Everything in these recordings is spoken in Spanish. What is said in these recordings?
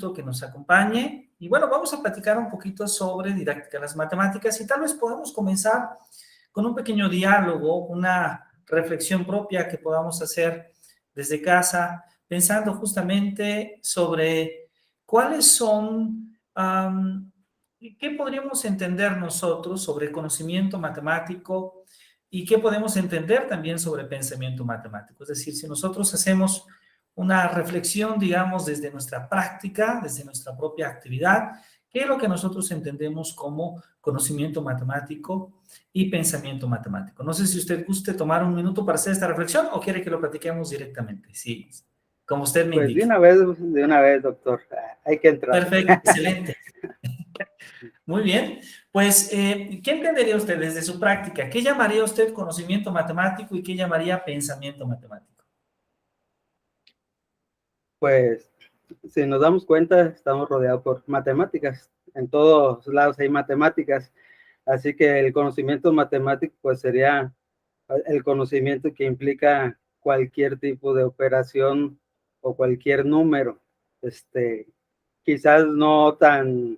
gusto que nos acompañe. Y bueno, vamos a platicar un poquito sobre didáctica de las matemáticas y tal vez podamos comenzar con un pequeño diálogo, una reflexión propia que podamos hacer desde casa, pensando justamente sobre cuáles son, qué podríamos entender nosotros sobre conocimiento matemático y qué podemos entender también sobre pensamiento matemático. Es decir, si nosotros hacemos una reflexión, digamos, desde nuestra práctica, desde nuestra propia actividad, qué es lo que nosotros entendemos como conocimiento matemático y pensamiento matemático. No sé si usted guste tomar un minuto para hacer esta reflexión o quiere que lo platiquemos directamente. Sí, como usted me Pues indique. de una vez, doctor. Hay que entrar. Perfecto, excelente. Muy bien. Pues, ¿qué entendería usted desde su práctica? ¿Qué llamaría usted conocimiento matemático y qué llamaría pensamiento matemático? Pues, si nos damos cuenta, estamos rodeados por matemáticas. En todos lados hay matemáticas. Así que el conocimiento matemático, pues, sería el conocimiento que implica cualquier tipo de operación o cualquier número. Quizás no tan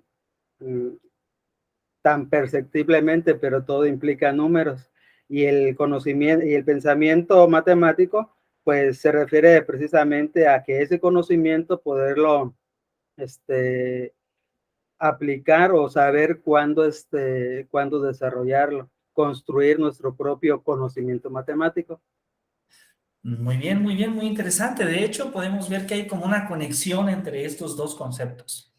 perceptiblemente, pero todo implica números. Y el conocimiento y el pensamiento matemático, pues se refiere precisamente a que ese conocimiento poderlo aplicar o saber cuándo desarrollarlo, construir nuestro propio conocimiento matemático. Muy bien, muy bien, muy interesante. De hecho, podemos ver que hay como una conexión entre estos dos conceptos.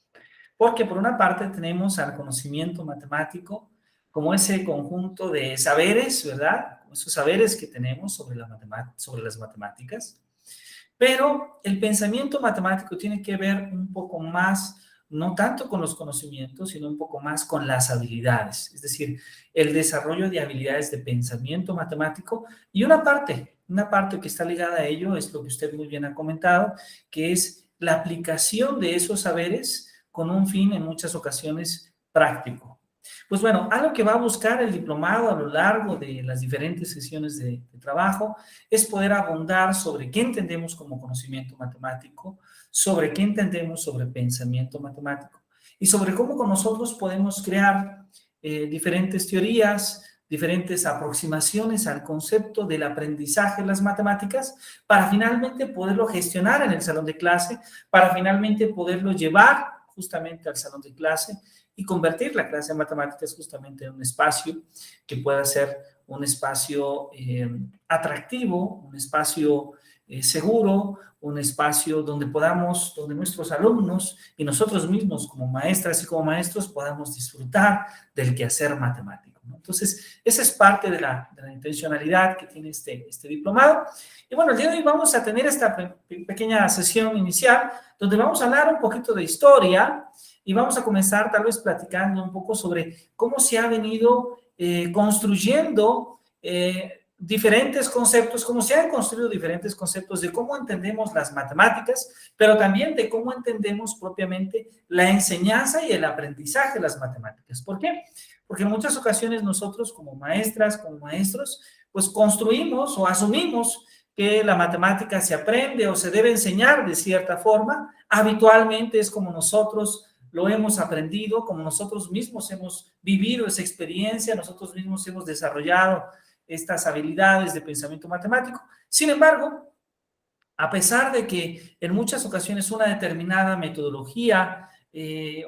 Porque por una parte tenemos al conocimiento matemático como ese conjunto de saberes, ¿verdad? Como esos saberes que tenemos sobre sobre las matemáticas. Pero el pensamiento matemático tiene que ver un poco más, no tanto con los conocimientos, sino un poco más con las habilidades, es decir, el desarrollo de habilidades de pensamiento matemático. Y una parte que está ligada a ello es lo que usted muy bien ha comentado, que es la aplicación de esos saberes con un fin en muchas ocasiones práctico. Pues bueno, algo que va a buscar el diplomado a lo largo de las diferentes sesiones de trabajo es poder abundar sobre qué entendemos como conocimiento matemático, sobre qué entendemos sobre pensamiento matemático y sobre cómo con nosotros podemos crear diferentes teorías, diferentes aproximaciones al concepto del aprendizaje de las matemáticas para finalmente poderlo gestionar en el salón de clase, para finalmente poderlo llevar justamente al salón de clase y convertir la clase de matemáticas justamente en un espacio que pueda ser un espacio atractivo, un espacio seguro, un espacio donde donde nuestros alumnos y nosotros mismos como maestras y como maestros podamos disfrutar del quehacer matemático, ¿no? Entonces, esa es parte de la intencionalidad que tiene este diplomado. Y bueno, el día de hoy vamos a tener esta pequeña sesión inicial donde vamos a hablar un poquito de historia y vamos a comenzar tal vez platicando un poco sobre cómo se ha venido construyendo diferentes conceptos, cómo se han construido diferentes conceptos de cómo entendemos las matemáticas, pero también de cómo entendemos propiamente la enseñanza y el aprendizaje de las matemáticas. ¿Por qué? Porque en muchas ocasiones nosotros como maestras, como maestros, pues construimos o asumimos que la matemática se aprende o se debe enseñar de cierta forma. Habitualmente es como nosotros lo hemos aprendido, como nosotros mismos hemos vivido esa experiencia, nosotros mismos hemos desarrollado estas habilidades de pensamiento matemático. Sin embargo, a pesar de que en muchas ocasiones una determinada metodología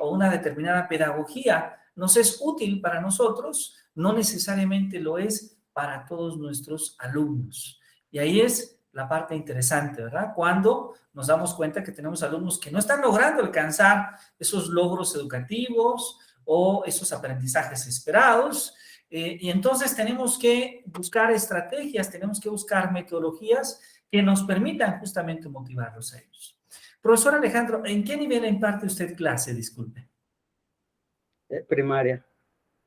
o una determinada pedagogía nos es útil para nosotros, no necesariamente lo es para todos nuestros alumnos. Y ahí es la parte interesante, ¿verdad? Cuando nos damos cuenta que tenemos alumnos que no están logrando alcanzar esos logros educativos o esos aprendizajes esperados, y entonces tenemos que buscar estrategias, tenemos que buscar metodologías que nos permitan justamente motivarlos a ellos. Profesor Alejandro, ¿en qué nivel imparte usted clase? Disculpe. Primaria.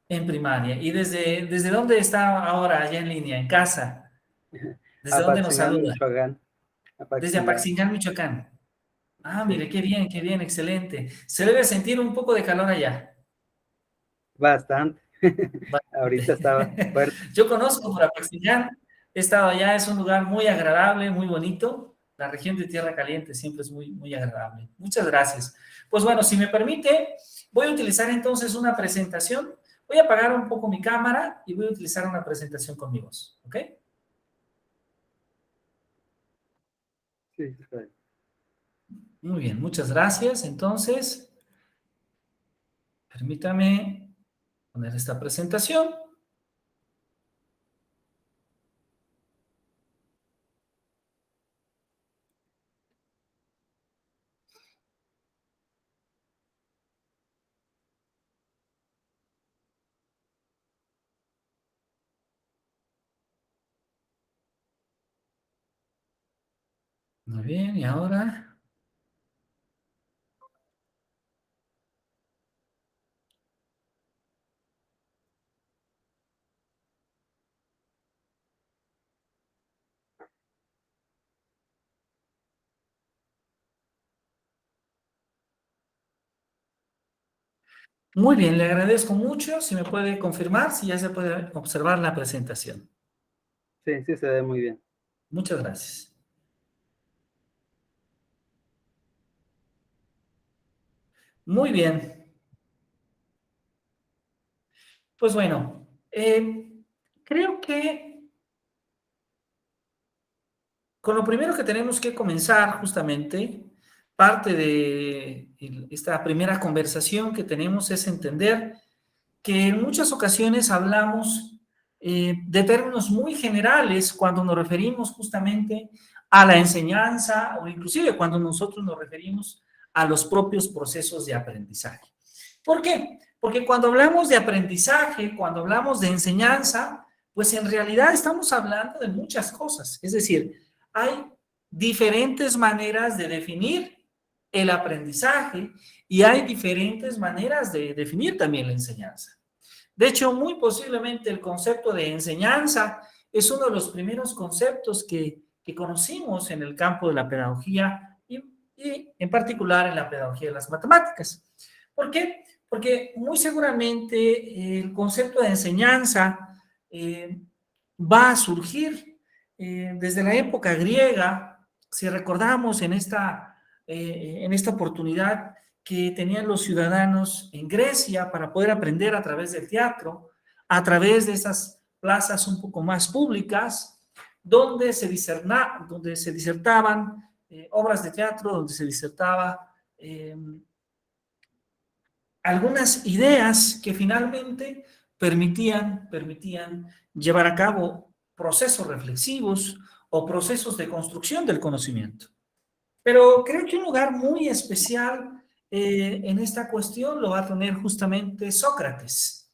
En primaria. ¿Y desde dónde está ahora allá en línea? ¿En casa? ¿Desde dónde nos Apaxingán, saluda? Michoacán. Desde Apaxingán. Apaxingán, Michoacán. Ah, Sí. mire, qué bien, excelente. Se debe sentir un poco de calor allá. Bastante. Ahorita estaba fuerte. Yo conozco por Apaxingán, he estado allá, es un lugar muy agradable, muy bonito. La región de Tierra Caliente siempre es muy, muy agradable. Muchas gracias. Pues bueno, si me permite, voy a utilizar entonces una presentación. Voy a apagar un poco mi cámara y voy a utilizar una presentación con mi voz, ¿ok? Sí, está bien. Muy bien, muchas gracias. Entonces, permítame poner esta presentación. Muy bien, y ahora... Muy bien, le agradezco mucho. Si me puede confirmar, si ya se puede observar la presentación. Sí, sí se ve muy bien. Muchas gracias. Muy bien. Pues bueno, creo que con lo primero que tenemos que comenzar justamente, parte de esta primera conversación que tenemos es entender que en muchas ocasiones hablamos de términos muy generales cuando nos referimos justamente a la enseñanza o inclusive cuando nosotros nos referimos a los propios procesos de aprendizaje. ¿Por qué? Porque cuando hablamos de aprendizaje, cuando hablamos de enseñanza, pues en realidad estamos hablando de muchas cosas. Es decir, hay diferentes maneras de definir el aprendizaje y hay diferentes maneras de definir también la enseñanza. De hecho, muy posiblemente el concepto de enseñanza es uno de los primeros conceptos que conocimos en el campo de la pedagogía y en particular en la pedagogía de las matemáticas. ¿Por qué? Porque muy seguramente el concepto de enseñanza va a surgir desde la época griega. Si recordamos en esta oportunidad que tenían los ciudadanos en Grecia para poder aprender a través del teatro, a través de esas plazas un poco más públicas, donde se disertaban obras de teatro, donde se disertaba algunas ideas que finalmente permitían llevar a cabo procesos reflexivos o procesos de construcción del conocimiento. Pero creo que un lugar muy especial en esta cuestión lo va a tener justamente Sócrates.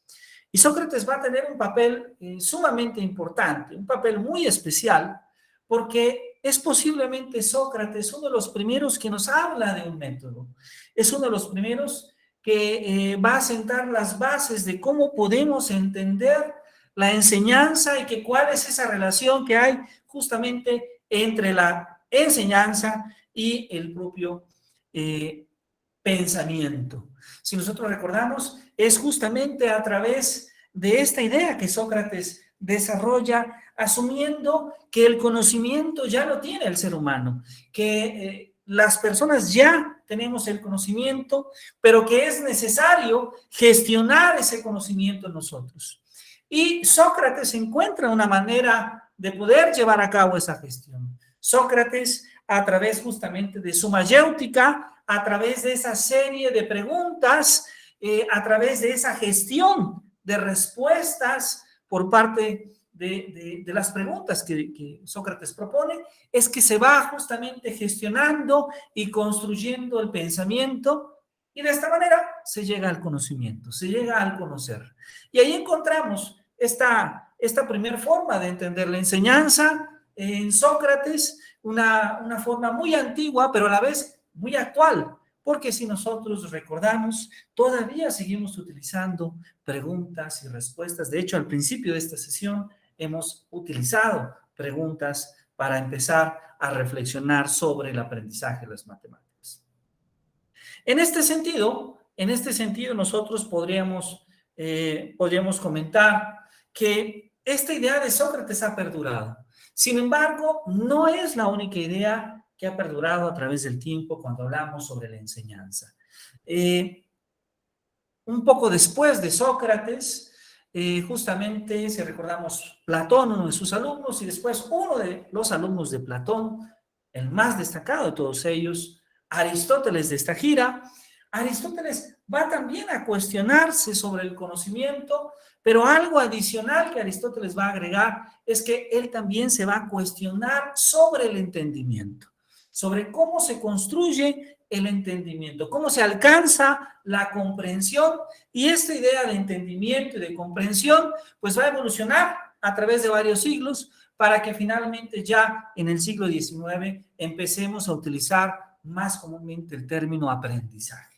Y Sócrates va a tener un papel sumamente importante, un papel muy especial, porque es posiblemente Sócrates uno de los primeros que nos habla de un método. Es uno de los primeros que va a sentar las bases de cómo podemos entender la enseñanza y que cuál es esa relación que hay justamente entre la enseñanza y el propio pensamiento. Si nosotros recordamos, es justamente a través de esta idea que Sócrates desarrolla, asumiendo que el conocimiento ya lo tiene el ser humano, que las personas ya tenemos el conocimiento, pero que es necesario gestionar ese conocimiento en nosotros. Y Sócrates encuentra una manera de poder llevar a cabo esa gestión. Sócrates, a través justamente de su mayéutica, a través de esa serie de preguntas, a través de esa gestión de respuestas por parte de las preguntas que Sócrates propone, es que se va justamente gestionando y construyendo el pensamiento y de esta manera se llega al conocimiento, se llega al conocer. Y ahí encontramos esta primera forma de entender la enseñanza en Sócrates, una forma muy antigua, pero a la vez muy actual, porque si nosotros recordamos, todavía seguimos utilizando preguntas y respuestas. De hecho, al principio de esta sesión hemos utilizado preguntas para empezar a reflexionar sobre el aprendizaje de las matemáticas. En este sentido nosotros podríamos comentar que esta idea de Sócrates ha perdurado. Sin embargo, no es la única idea que ha perdurado a través del tiempo cuando hablamos sobre la enseñanza. Un poco después de Sócrates, justamente si recordamos Platón, uno de sus alumnos, y después uno de los alumnos de Platón, el más destacado de todos ellos, Aristóteles de esta gira. Aristóteles va también a cuestionarse sobre el conocimiento, pero algo adicional que Aristóteles va a agregar es que él también se va a cuestionar sobre el entendimiento, sobre cómo se construye el entendimiento, cómo se alcanza la comprensión, y esta idea de entendimiento y de comprensión pues va a evolucionar a través de varios siglos para que finalmente ya en el siglo XIX empecemos a utilizar más comúnmente el término aprendizaje.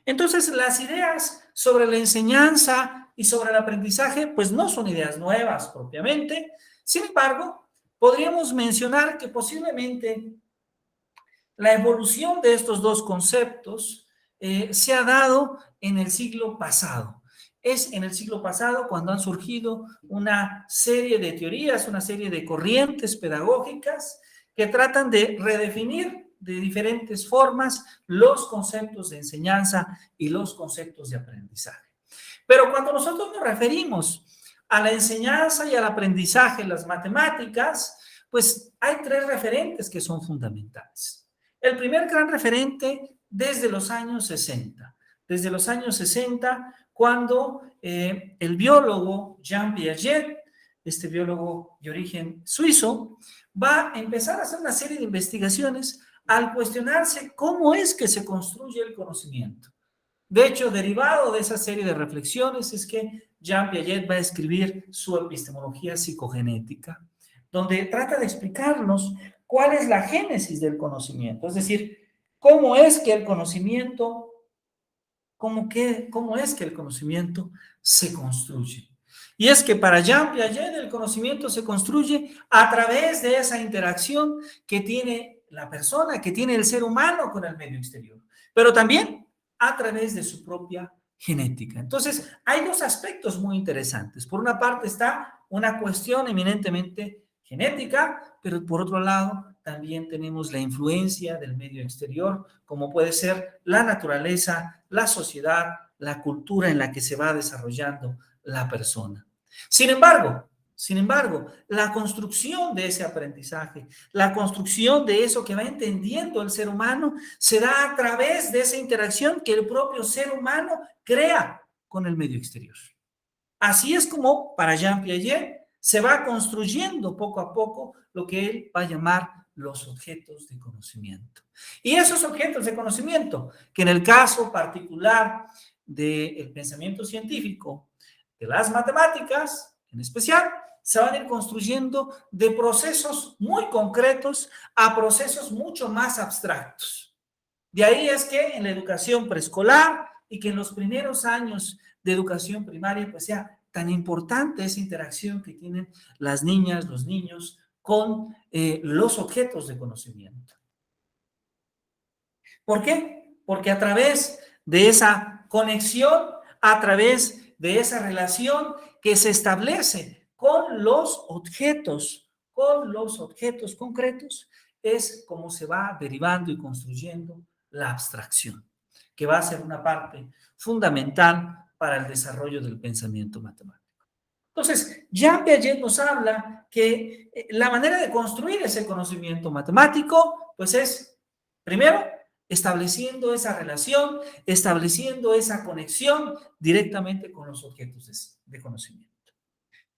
Entonces, las ideas sobre la enseñanza y sobre el aprendizaje, pues no son ideas nuevas propiamente. Sin embargo, podríamos mencionar que posiblemente la evolución de estos dos conceptos se ha dado en el siglo pasado. Es en el siglo pasado cuando han surgido una serie de teorías, una serie de corrientes pedagógicas que tratan de redefinir de diferentes formas los conceptos de enseñanza y los conceptos de aprendizaje. Pero cuando nosotros nos referimos a la enseñanza y al aprendizaje en las matemáticas, pues hay tres referentes que son fundamentales. El primer gran referente desde los años 60. Desde los años 60, cuando el biólogo Jean Piaget, este biólogo de origen suizo, va a empezar a hacer una serie de investigaciones al cuestionarse cómo es que se construye el conocimiento. De hecho, derivado de esa serie de reflexiones es que Jean Piaget va a escribir su epistemología psicogenética, donde trata de explicarnos cuál es la génesis del conocimiento, es decir, cómo es que el conocimiento, cómo es que el conocimiento se construye. Y es que para Jean Piaget el conocimiento se construye a través de esa interacción que tiene la persona, que tiene el ser humano con el medio exterior, pero también a través de su propia genética. Entonces, hay dos aspectos muy interesantes. Por una parte está una cuestión eminentemente genética, pero por otro lado también tenemos la influencia del medio exterior, como puede ser la naturaleza, la sociedad, la cultura en la que se va desarrollando la persona. Sin embargo, la construcción de ese aprendizaje, la construcción de eso que va entendiendo el ser humano, se da a través de esa interacción que el propio ser humano crea con el medio exterior. Así es como para Jean Piaget se va construyendo poco a poco lo que él va a llamar los objetos de conocimiento. Y esos objetos de conocimiento, que en el caso particular del pensamiento científico, de las matemáticas en especial, se van a ir construyendo de procesos muy concretos a procesos mucho más abstractos. De ahí es que en la educación preescolar y que en los primeros años de educación primaria pues sea tan importante esa interacción que tienen las niñas, los niños con los objetos de conocimiento. ¿Por qué? Porque a través de esa conexión, a través de esa relación que se establece con los objetos concretos, es como se va derivando y construyendo la abstracción, que va a ser una parte fundamental para el desarrollo del pensamiento matemático. Entonces, Jean Piaget nos habla que la manera de construir ese conocimiento matemático, pues es, primero, estableciendo esa relación, estableciendo esa conexión directamente con los objetos de conocimiento.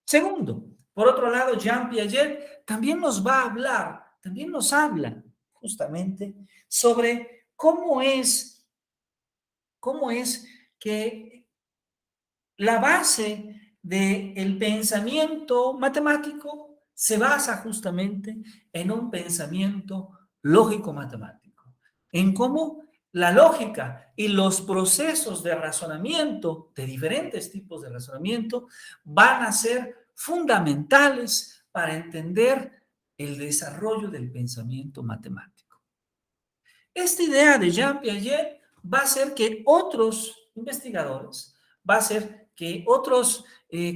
Segundo, por otro lado, Jean Piaget también nos va a hablar, también nos habla justamente sobre cómo es que la base del pensamiento matemático se basa justamente en un pensamiento lógico-matemático, en cómo la lógica y los procesos de razonamiento, de diferentes tipos de razonamiento, van a ser fundamentales para entender el desarrollo del pensamiento matemático. Esta idea de Jean Piaget va a hacer que otros investigadores, va a hacer que otros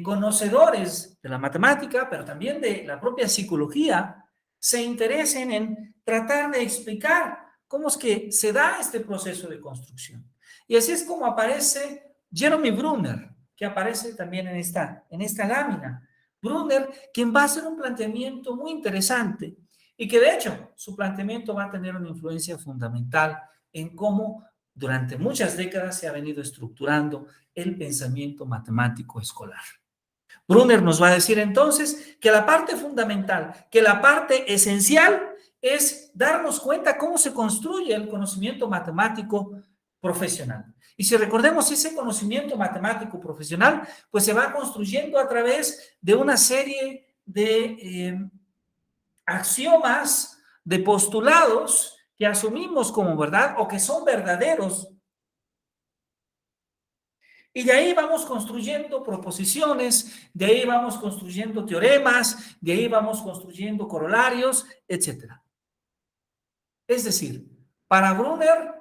conocedores de la matemática, pero también de la propia psicología, se interesen en tratar de explicar cómo es que se da este proceso de construcción. Y así es como aparece Jeremy Brunner, que aparece también en esta lámina. Brunner, quien va a hacer un planteamiento muy interesante y que de hecho su planteamiento va a tener una influencia fundamental en cómo durante muchas décadas se ha venido estructurando el pensamiento matemático escolar. Brunner nos va a decir entonces que la parte fundamental, que la parte esencial es darnos cuenta cómo se construye el conocimiento matemático profesional. Y si recordemos ese conocimiento matemático profesional, pues se va construyendo a través de una serie de axiomas, de postulados que asumimos como verdad o que son verdaderos. Y de ahí vamos construyendo proposiciones, de ahí vamos construyendo teoremas, de ahí vamos construyendo corolarios, etc. Es decir, para Brunner,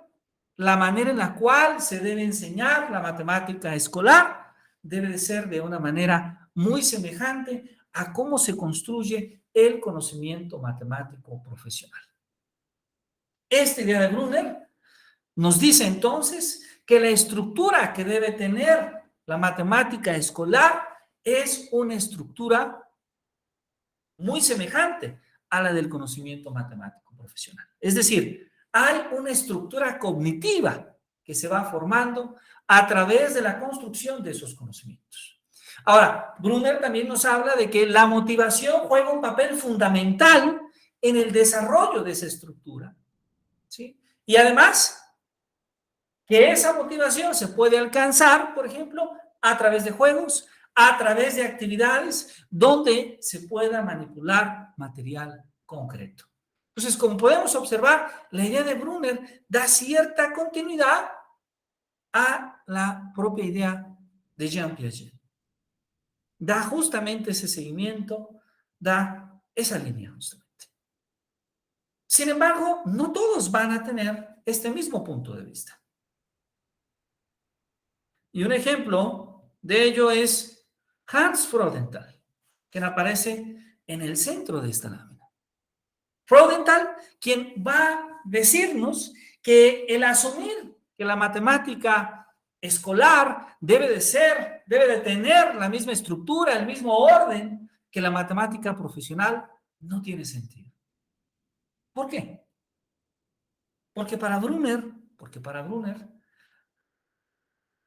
la manera en la cual se debe enseñar la matemática escolar debe de ser de una manera muy semejante a cómo se construye el conocimiento matemático profesional. Esta idea de Brunner nos dice entonces que la estructura que debe tener la matemática escolar es una estructura muy semejante a la del conocimiento matemático profesional. Es decir, hay una estructura cognitiva que se va formando a través de la construcción de esos conocimientos. Ahora, Brunner también nos habla de que la motivación juega un papel fundamental en el desarrollo de esa estructura, ¿sí? Y además, que esa motivación se puede alcanzar, por ejemplo, a través de juegos, a través de actividades donde se pueda manipular material concreto. Entonces, como podemos observar, la idea de Brunner da cierta continuidad a la propia idea de Jean Piaget. Da justamente ese seguimiento, da esa línea justamente. Sin embargo, no todos van a tener este mismo punto de vista. Y un ejemplo de ello es Hans Freudenthal, quien aparece en el centro de esta lámina. Freudenthal, quien va a decirnos que el asumir que la matemática escolar debe de tener la misma estructura, el mismo orden que la matemática profesional, no tiene sentido. ¿Por qué? Porque para Brunner,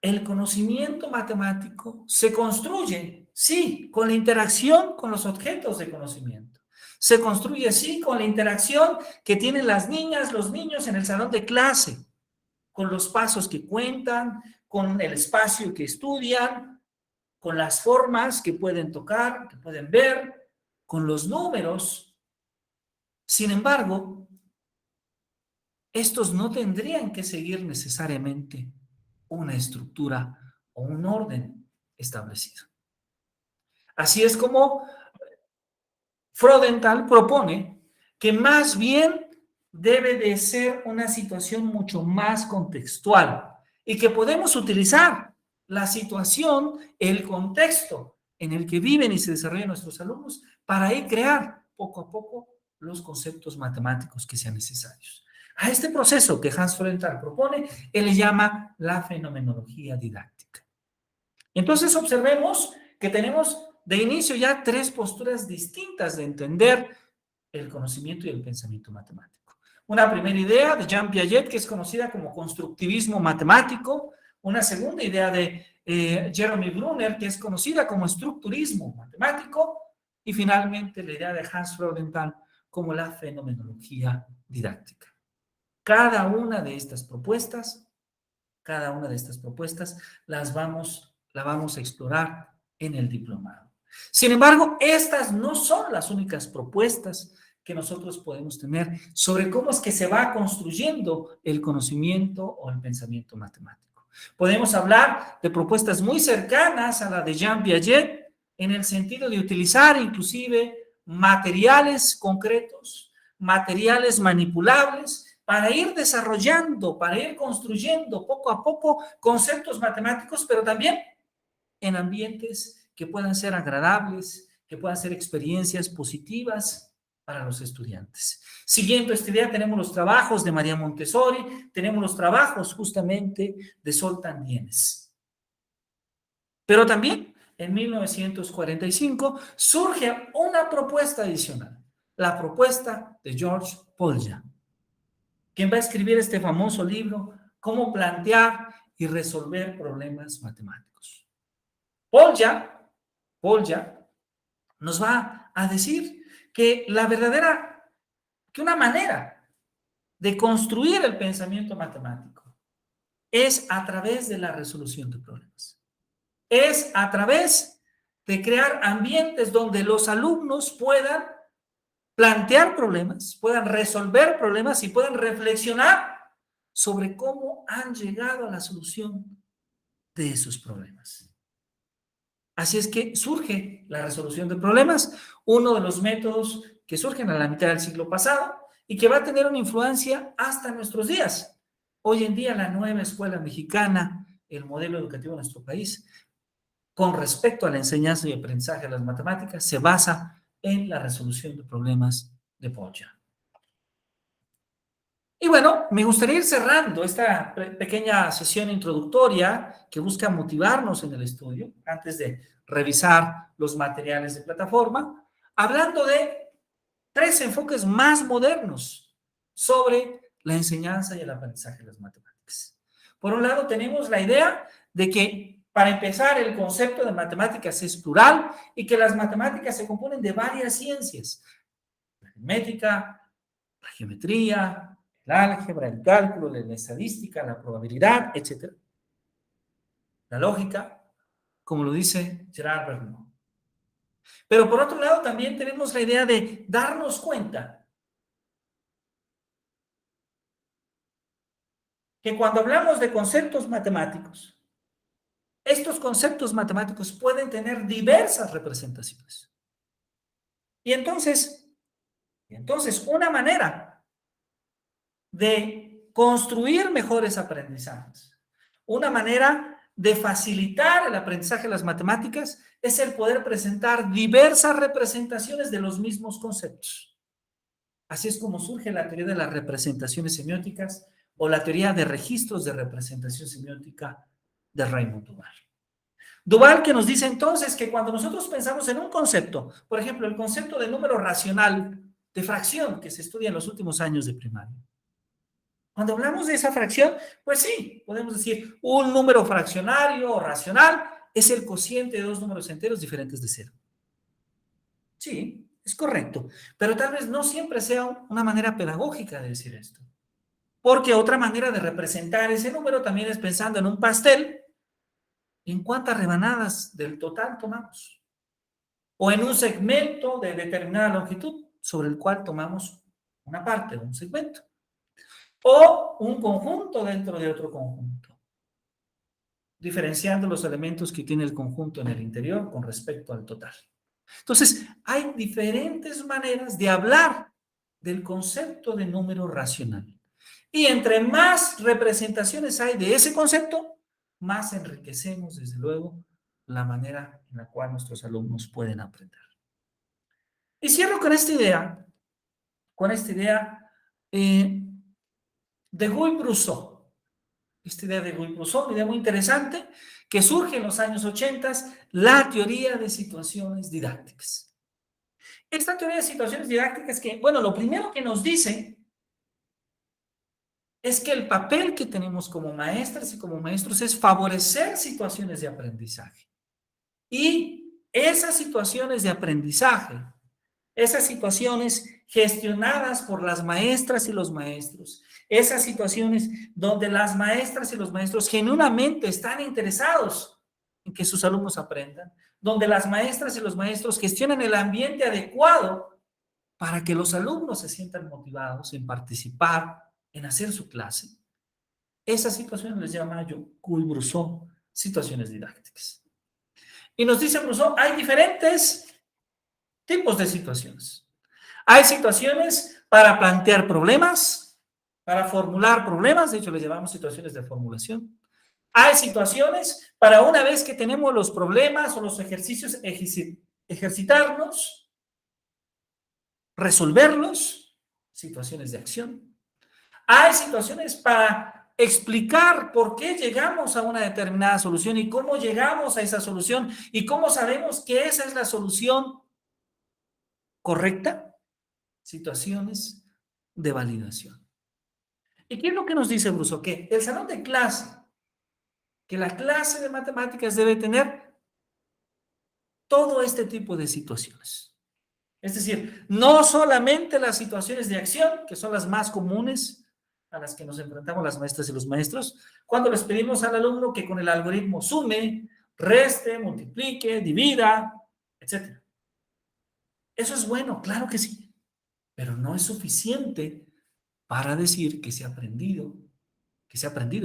el conocimiento matemático se construye, sí, con la interacción con los objetos de conocimiento. Se construye, sí, con la interacción que tienen las niñas, los niños en el salón de clase, con los pasos que cuentan, con el espacio que estudian, con las formas que pueden tocar, que pueden ver, con los números. Sin embargo, estos no tendrían que seguir necesariamente una estructura o un orden establecido. Así es como Freudenthal propone que más bien debe de ser una situación mucho más contextual y que podemos utilizar la situación, el contexto en el que viven y se desarrollan nuestros alumnos para ir crear poco a poco los conceptos matemáticos que sean necesarios. A este proceso que Hans Freudenthal propone, él le llama la fenomenología didáctica. Entonces observemos que tenemos de inicio ya tres posturas distintas de entender el conocimiento y el pensamiento matemático. Una primera idea de Jean Piaget, que es conocida como constructivismo matemático. Una segunda idea de Jeremy Brunner, que es conocida como estructurismo matemático. Y finalmente la idea de Hans Freudenthal como la fenomenología didáctica. Cada una de estas propuestas la vamos a explorar en el diplomado. Sin embargo, estas no son las únicas propuestas que nosotros podemos tener sobre cómo es que se va construyendo el conocimiento o el pensamiento matemático. Podemos hablar de propuestas muy cercanas a la de Jean Piaget en el sentido de utilizar inclusive materiales concretos, materiales manipulables, para ir desarrollando, para ir construyendo poco a poco conceptos matemáticos, pero también en ambientes que puedan ser agradables, que puedan ser experiencias positivas, para los estudiantes. Siguiendo esta idea, tenemos los trabajos de María Montessori, tenemos los trabajos justamente de Zoltán Dienes. Pero también en 1945 surge una propuesta adicional, la propuesta de George Polya, quien va a escribir este famoso libro, Cómo plantear y resolver problemas matemáticos. Polya nos va a decir que una manera de construir el pensamiento matemático es a través de la resolución de problemas. Es a través de crear ambientes donde los alumnos puedan plantear problemas, puedan resolver problemas y puedan reflexionar sobre cómo han llegado a la solución de esos problemas. Así es que surge la resolución de problemas, uno de los métodos que surgen a la mitad del siglo pasado y que va a tener una influencia hasta nuestros días. Hoy en día la nueva escuela mexicana, el modelo educativo de nuestro país, con respecto a la enseñanza y aprendizaje de las matemáticas, se basa en la resolución de problemas de Polya. Y bueno, me gustaría ir cerrando esta pequeña sesión introductoria que busca motivarnos en el estudio, antes de revisar los materiales de plataforma, hablando de 3 enfoques más modernos sobre la enseñanza y el aprendizaje de las matemáticas. Por un lado, tenemos la idea de que, para empezar, el concepto de matemáticas es plural y que las matemáticas se componen de varias ciencias: la aritmética, la geometría, el álgebra, el cálculo, la estadística, la probabilidad, etc. La lógica, como lo dice Gerard Vernon. Pero por otro lado, también tenemos la idea de darnos cuenta que cuando hablamos de conceptos matemáticos, estos conceptos matemáticos pueden tener diversas representaciones. Y entonces una manera de construir mejores aprendizajes, una manera de facilitar el aprendizaje de las matemáticas, es el poder presentar diversas representaciones de los mismos conceptos. Así es como surge la teoría de las representaciones semióticas o la teoría de registros de representación semiótica de Raymond Duval. Duval, que nos dice entonces que cuando nosotros pensamos en un concepto, por ejemplo, el concepto de número racional de fracción que se estudia en los últimos años de primaria, cuando hablamos de esa fracción, pues sí, podemos decir un número fraccionario o racional es el cociente de 2 números enteros diferentes de 0. Sí, es correcto, pero tal vez no siempre sea una manera pedagógica de decir esto. Porque otra manera de representar ese número también es pensando en un pastel, ¿en cuántas rebanadas del total tomamos? O en un segmento de determinada longitud sobre el cual tomamos una parte, un segmento. O un conjunto dentro de otro conjunto, diferenciando los elementos que tiene el conjunto en el interior con respecto al total. Entonces, hay diferentes maneras de hablar del concepto de número racional. Y entre más representaciones hay de ese concepto, más enriquecemos, desde luego, la manera en la cual nuestros alumnos pueden aprender. Y cierro con esta idea, de Guy-Brusseau. Esta idea de Guy-Brusseau, una idea muy interesante, que surge en los años 80, la teoría de situaciones didácticas. Esta teoría de situaciones didácticas que, bueno, lo primero que nos dice es que el papel que tenemos como maestras y como maestros es favorecer situaciones de aprendizaje. Y esas situaciones de aprendizaje, esas situaciones gestionadas por las maestras y los maestros, esas situaciones donde las maestras y los maestros genuinamente están interesados en que sus alumnos aprendan, donde las maestras y los maestros gestionan el ambiente adecuado para que los alumnos se sientan motivados en participar, en hacer su clase. Esas situaciones les llama Guy-Brusseau situaciones didácticas. Y nos dice Brusseau, hay diferentes tipos de situaciones. Hay situaciones para plantear problemas, para formular problemas, de hecho les llamamos situaciones de formulación. Hay situaciones para, una vez que tenemos los problemas o los ejercicios, ejercitarnos resolverlos, situaciones de acción. Hay situaciones para explicar por qué llegamos a una determinada solución y cómo llegamos a esa solución y cómo sabemos que esa es la solución correcta. Situaciones de validación. ¿Y qué es lo que nos dice Brusso? Que el salón de clase, que la clase de matemáticas debe tener todo este tipo de situaciones. Es decir, no solamente las situaciones de acción, que son las más comunes a las que nos enfrentamos las maestras y los maestros, cuando les pedimos al alumno que con el algoritmo sume, reste, multiplique, divida, etc. Eso es bueno, claro que sí, pero no es suficiente para decir que se ha aprendido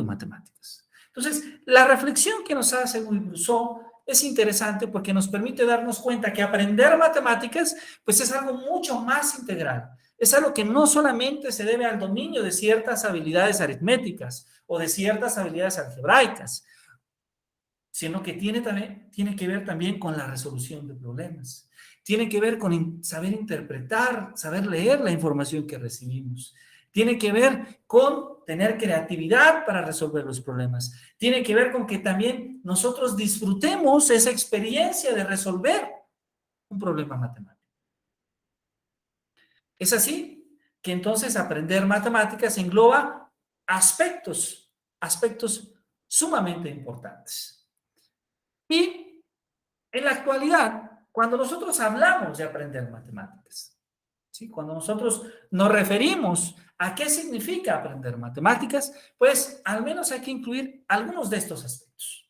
matemáticas. Entonces, la reflexión que nos hace Louis Brusso es interesante porque nos permite darnos cuenta que aprender matemáticas pues es algo mucho más integral. Es algo que no solamente se debe al dominio de ciertas habilidades aritméticas o de ciertas habilidades algebraicas, sino que tiene que ver también con la resolución de problemas. Tiene que ver con saber interpretar, saber leer la información que recibimos. Tiene que ver con tener creatividad para resolver los problemas. Tiene que ver con que también nosotros disfrutemos esa experiencia de resolver un problema matemático. Es así que entonces aprender matemáticas engloba aspectos sumamente importantes. Y en la actualidad, cuando nosotros hablamos de aprender matemáticas, ¿sí? Cuando nosotros nos referimos a qué significa aprender matemáticas, pues al menos hay que incluir algunos de estos aspectos.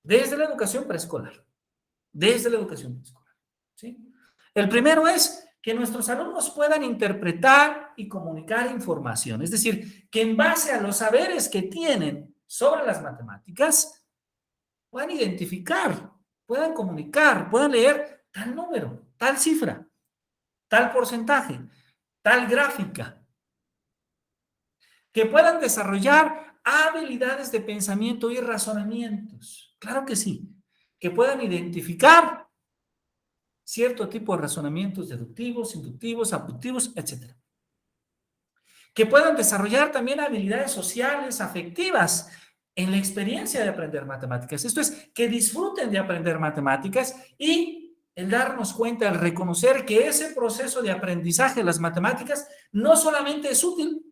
Desde la educación preescolar. ¿Sí? El primero es que nuestros alumnos puedan interpretar y comunicar información. Es decir, que en base a los saberes que tienen sobre las matemáticas, puedan identificar, puedan comunicar, puedan leer tal número, tal cifra, tal porcentaje, tal gráfica, que puedan desarrollar habilidades de pensamiento y razonamientos. Claro que sí, que puedan identificar cierto tipo de razonamientos deductivos, inductivos, abductivos, etc. Que puedan desarrollar también habilidades sociales, afectivas, en la experiencia de aprender matemáticas. Esto es, que disfruten de aprender matemáticas y el darnos cuenta, el reconocer que ese proceso de aprendizaje de las matemáticas no solamente es útil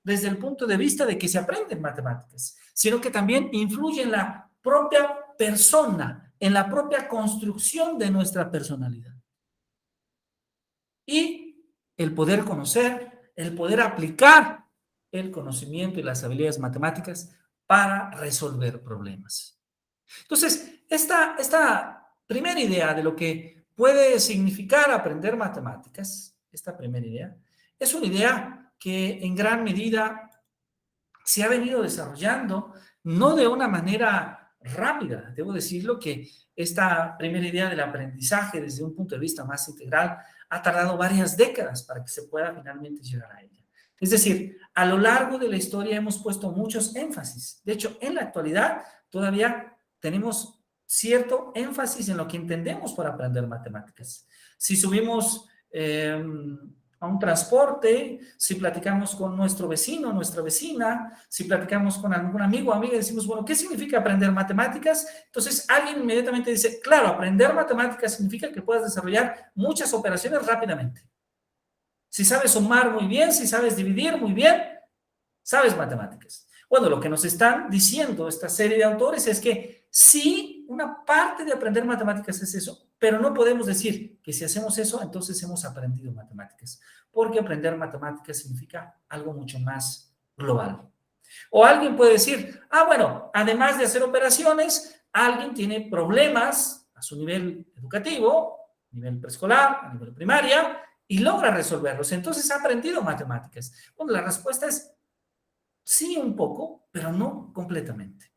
desde el punto de vista de que se aprenden matemáticas, sino que también influye en la propia persona, en la propia construcción de nuestra personalidad. Y el poder conocer, el poder aplicar el conocimiento y las habilidades matemáticas para resolver problemas. Entonces, esta primera idea de lo que puede significar aprender matemáticas, esta primera idea, es una idea que en gran medida se ha venido desarrollando, no de una manera rápida. Debo decirlo que esta primera idea del aprendizaje desde un punto de vista más integral ha tardado varias décadas para que se pueda finalmente llegar a ella. Es decir, a lo largo de la historia hemos puesto muchos énfasis. De hecho, en la actualidad todavía tenemos cierto énfasis en lo que entendemos por aprender matemáticas. Si subimos a un transporte, si platicamos con nuestro vecino, nuestra vecina, si platicamos con algún amigo o amiga, decimos, bueno, ¿qué significa aprender matemáticas? Entonces alguien inmediatamente dice, claro, aprender matemáticas significa que puedas desarrollar muchas operaciones rápidamente. Si sabes sumar muy bien, si sabes dividir muy bien, sabes matemáticas. Bueno, lo que nos están diciendo esta serie de autores es que sí, una parte de aprender matemáticas es eso, pero no podemos decir que si hacemos eso, entonces hemos aprendido matemáticas, porque aprender matemáticas significa algo mucho más global. O alguien puede decir, bueno, además de hacer operaciones, alguien tiene problemas a su nivel educativo, nivel preescolar, a nivel primaria, y logra resolverlos. Entonces ha aprendido matemáticas. Bueno, la respuesta es sí, un poco, pero no completamente.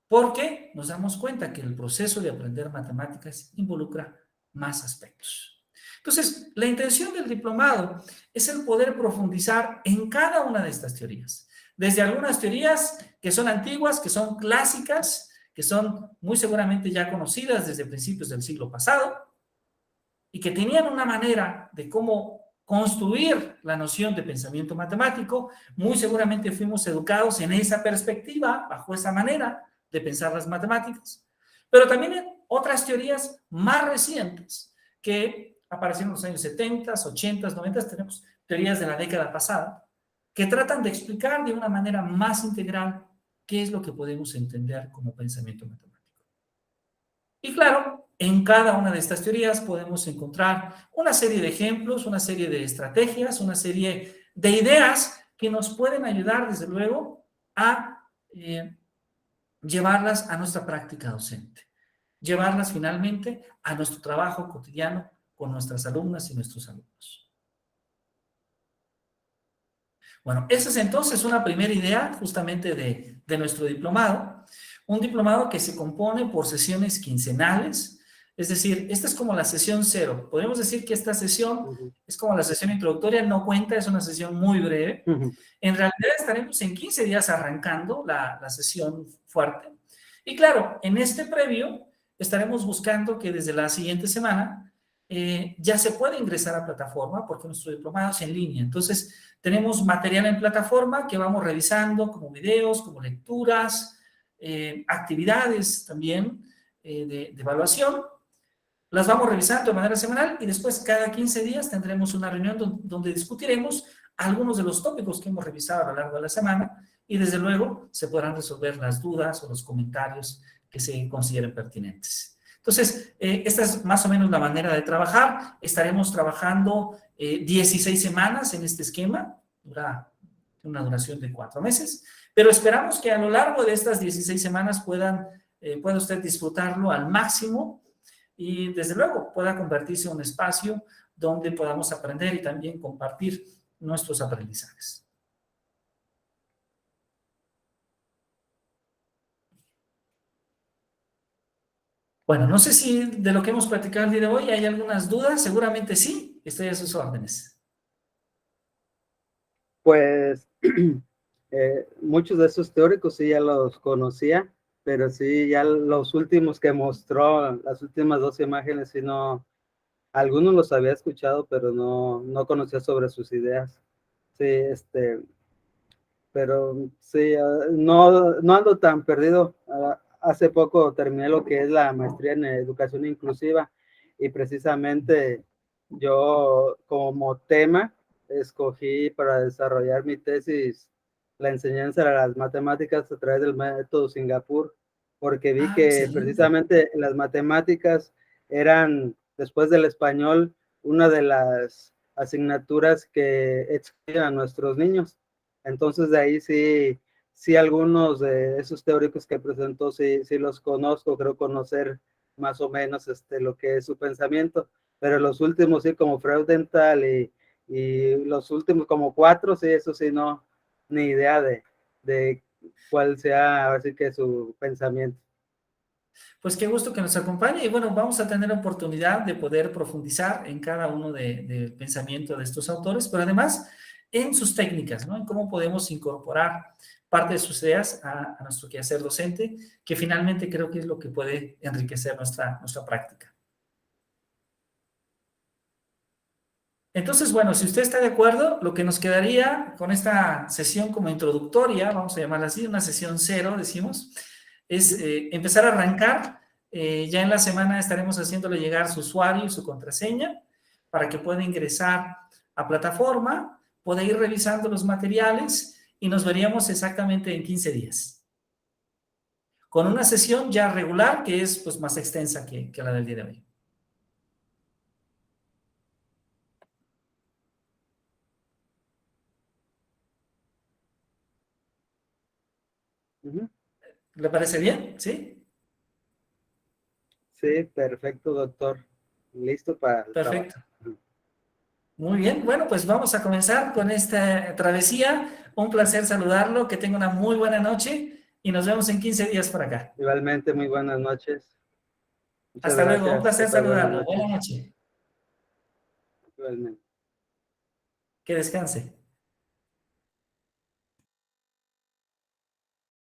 Porque nos damos cuenta que el proceso de aprender matemáticas involucra más aspectos. Entonces, la intención del diplomado es el poder profundizar en cada una de estas teorías. Desde algunas teorías que son antiguas, que son clásicas, que son muy seguramente ya conocidas desde principios del siglo pasado, y que tenían una manera de cómo construir la noción de pensamiento matemático, muy seguramente fuimos educados en esa perspectiva, bajo esa manera de pensar las matemáticas, pero también en otras teorías más recientes que aparecieron en los años 70, 80, 90, tenemos teorías de la década pasada, que tratan de explicar de una manera más integral qué es lo que podemos entender como pensamiento matemático. Y claro, en cada una de estas teorías podemos encontrar una serie de ejemplos, una serie de estrategias, una serie de ideas que nos pueden ayudar, desde luego, a llevarlas a nuestra práctica docente, llevarlas finalmente a nuestro trabajo cotidiano con nuestras alumnas y nuestros alumnos. Bueno, esa es entonces una primera idea justamente de nuestro diplomado, un diplomado que se compone por sesiones quincenales, es decir, esta es como la sesión cero. Podemos decir que esta sesión es como la sesión introductoria, no cuenta, es una sesión muy breve. En realidad estaremos en 15 días arrancando la sesión fuerte. Y claro, en este previo estaremos buscando que desde la siguiente semana ya se puede ingresar a plataforma, porque nuestro diplomado es en línea. Entonces, tenemos material en plataforma que vamos revisando, como videos, como lecturas, actividades también de evaluación. Las vamos revisando de manera semanal y después cada 15 días tendremos una reunión donde discutiremos algunos de los tópicos que hemos revisado a lo largo de la semana y desde luego se podrán resolver las dudas o los comentarios que se consideren pertinentes. Entonces, esta es más o menos la manera de trabajar. Estaremos trabajando 16 semanas en este esquema, dura una duración de 4 meses, pero esperamos que a lo largo de estas 16 semanas pueda usted disfrutarlo al máximo y desde luego pueda convertirse en un espacio donde podamos aprender y también compartir nuestros aprendizajes. Bueno, no sé si de lo que hemos platicado el día de hoy hay algunas dudas, seguramente sí, estoy a sus órdenes. Pues muchos de esos teóricos sí ya los conocía, pero sí ya los últimos que mostró, las últimas 2 imágenes, sí no, algunos los había escuchado, pero no conocía sobre sus ideas. Sí, pero sí, no ando tan perdido. Hace poco terminé lo que es la maestría en educación inclusiva y precisamente yo como tema escogí para desarrollar mi tesis la enseñanza de las matemáticas a través del método Singapur, porque vi que Excelente. precisamente las matemáticas eran, después del español, una de las asignaturas que excluyen a nuestros niños. Entonces de ahí sí algunos de esos teóricos que presentó sí los conozco, creo conocer más o menos lo que es su pensamiento, pero los últimos sí como Freudenthal y los últimos como 4, sí, eso sí no, ni idea de cuál sea así que su pensamiento. Pues qué gusto que nos acompañe y bueno, vamos a tener oportunidad de poder profundizar en cada uno del pensamiento de estos autores, pero además en sus técnicas, ¿no? En cómo podemos incorporar parte de sus ideas a nuestro quehacer docente, que finalmente creo que es lo que puede enriquecer nuestra práctica. Entonces, bueno, si usted está de acuerdo, lo que nos quedaría con esta sesión como introductoria, vamos a llamarla así, una sesión cero, decimos, es empezar a arrancar. Ya en la semana estaremos haciéndole llegar su usuario y su contraseña para que pueda ingresar a plataforma, pueda ir revisando los materiales y nos veríamos exactamente en 15 días. Con una sesión ya regular que es pues, más extensa que la del día de hoy. ¿Le parece bien? ¿Sí? Sí, perfecto, doctor. Listo para el Perfecto. trabajo. Muy bien, bueno, pues vamos a comenzar con esta travesía. Un placer saludarlo, que tenga una muy buena noche y nos vemos en 15 días por acá. Igualmente, muy buenas noches. Muchas Hasta luego, un gracias. placer Buenas saludarlo. noches. Buenas noches. Igualmente. Que descanse.